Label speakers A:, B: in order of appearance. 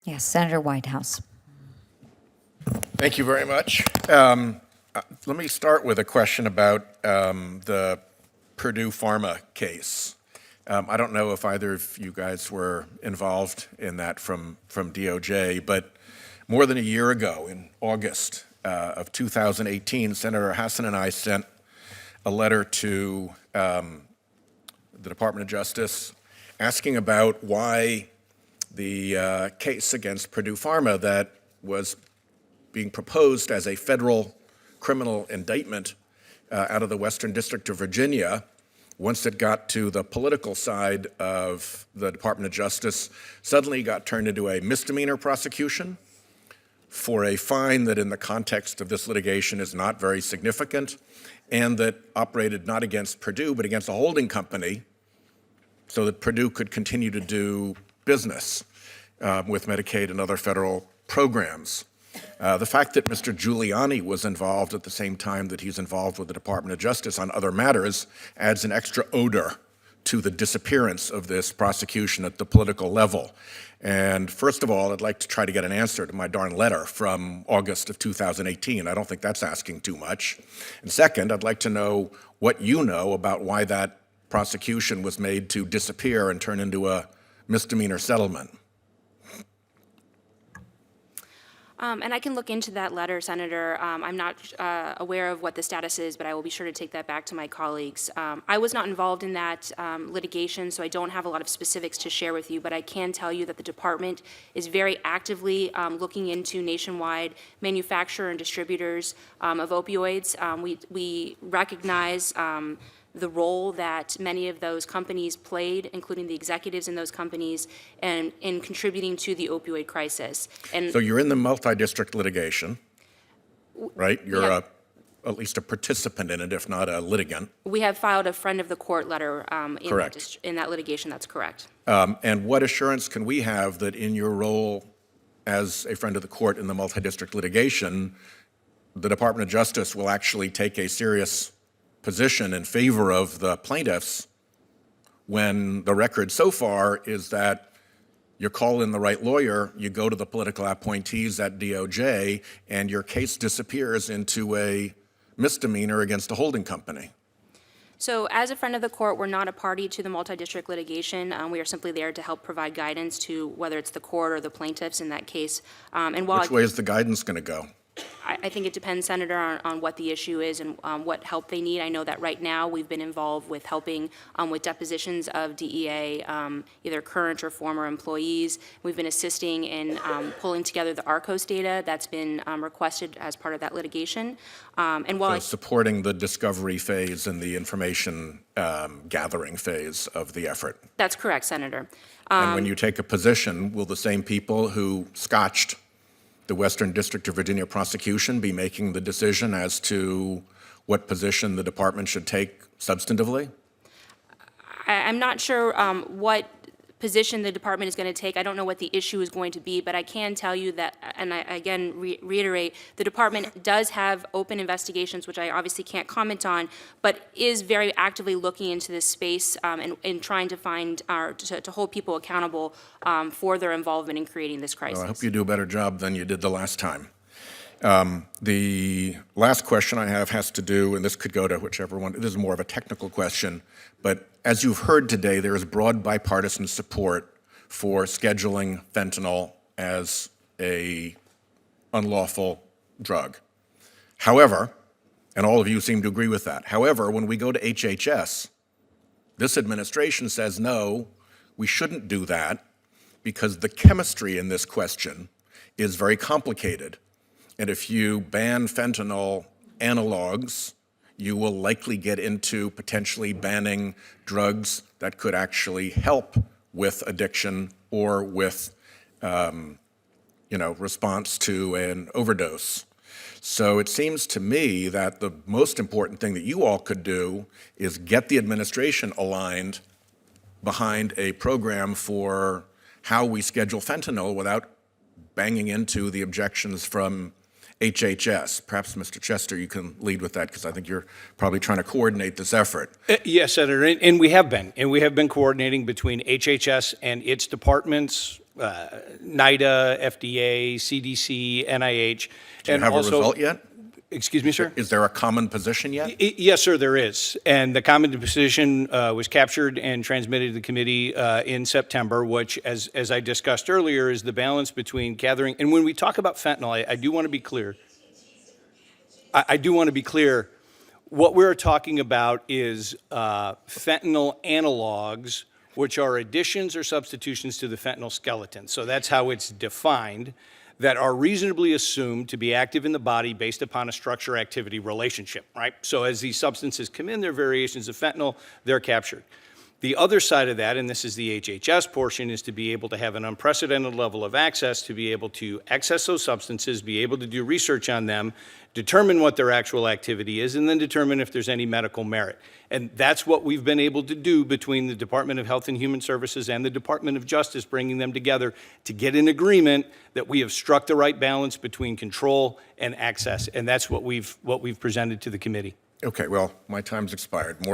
A: Yes, Senator Whitehouse.
B: Thank you very much. Let me start with a question about the Purdue Pharma case. I don't know if either of you guys were involved in that from DOJ, but more than a year ago, in August of 2018, Senator Hassan and I sent a letter to the Department of Justice asking about why the case against Purdue Pharma that was being proposed as a federal criminal indictment out of the Western District of Virginia, once it got to the political side of the Department of Justice, suddenly got turned into a misdemeanor prosecution for a fine that in the context of this litigation is not very significant, and that operated not against Purdue, but against a holding company so that Purdue could continue to do business with Medicaid and other federal programs. The fact that Mr. Giuliani was involved at the same time that he's involved with the Department of Justice on other matters adds an extra odor to the disappearance of this prosecution at the political level. And first of all, I'd like to try to get an answer to my darn letter from August of 2018. I don't think that's asking too much. And second, I'd like to know what you know about why that prosecution was made to disappear and turn into a misdemeanor settlement.
C: And I can look into that letter, Senator. I'm not aware of what the status is, but I will be sure to take that back to my colleagues. I was not involved in that litigation, so I don't have a lot of specifics to share with you, but I can tell you that the department is very actively looking into nationwide manufacturer and distributors of opioids. We recognize the role that many of those companies played, including the executives in those companies, and in contributing to the opioid crisis. And
B: so you're in the multi-district litigation, right? You're at least a participant in it, if not a litigant.
C: We have filed a friend of the court letter in that litigation. That's correct.
B: And what assurance can we have that in your role as a friend of the court in the multi-district litigation, the Department of Justice will actually take a serious position in favor of the plaintiffs when the record so far is that you call in the right lawyer, you go to the political appointees at DOJ, and your case disappears into a misdemeanor against a holding company?
C: So as a friend of the court, we're not a party to the multi-district litigation. We are simply there to help provide guidance to whether it's the court or the plaintiffs in that case. And while
B: Which way is the guidance going to go?
C: I think it depends, Senator, on what the issue is and what help they need. I know that right now we've been involved with helping with depositions of DEA, either current or former employees. We've been assisting in pulling together the ARCOS data that's been requested as part of that litigation. And while
B: supporting the discovery phase and the information gathering phase of the effort.
C: That's correct, Senator.
B: And when you take a position, will the same people who scotched the Western District of Virginia prosecution be making the decision as to what position the department should take substantively?
C: I'm not sure what position the department is going to take. I don't know what the issue is going to be, but I can tell you that, and I again reiterate, the department does have open investigations, which I obviously can't comment on, but is very actively looking into this space and trying to find, to hold people accountable for their involvement in creating this crisis.
B: Well, I hope you do a better job than you did the last time. The last question I have has to do, and this could go to whichever one, this is more of a technical question, but as you've heard today, there is broad bipartisan support for scheduling fentanyl as a unlawful drug. However, and all of you seem to agree with that, however, when we go to HHS, this administration says, no, we shouldn't do that because the chemistry in this question is very complicated. And if you ban fentanyl analogs, you will likely get into potentially banning drugs that could actually help with addiction or with, response to an overdose. So it seems to me that the most important thing that you all could do is get the administration aligned behind a program for how we schedule fentanyl without banging into the objections from HHS. Perhaps, Mr. Chester, you can lead with that because I think you're probably trying to coordinate this effort.
D: Yes, Senator, and we have been. And we have been coordinating between HHS and its departments,
A: NIDA, FDA, CDC, NIH.
B: Do you have a result yet?
A: Excuse me, sir?
B: Is there a common position yet?
A: Yes, sir, there is. And the common position was captured and transmitted to the committee in September, which, as I discussed earlier, is the balance between gathering. And when we talk about fentanyl, I do want to be clear. I do want to be clear. What we're talking about is fentanyl analogs, which are additions or substitutions to the fentanyl skeleton. So that's how it's defined, that are reasonably assumed to be active in the body based upon a structure-activity relationship, right? So as these substances come in, they're variations of fentanyl, they're captured. The other side of that, and this is the HHS portion, is to be able to have an unprecedented level of access, to be able to access those substances, be able to do research on them, determine what their actual activity is, and then determine if there's any medical merit. And that's what we've been able to do between the Department of Health and Human Services and the Department of Justice, bringing them together to get an agreement that we have struck the right balance between control and access. And that's what we've presented to the committee.
B: Okay, well, my time's expired.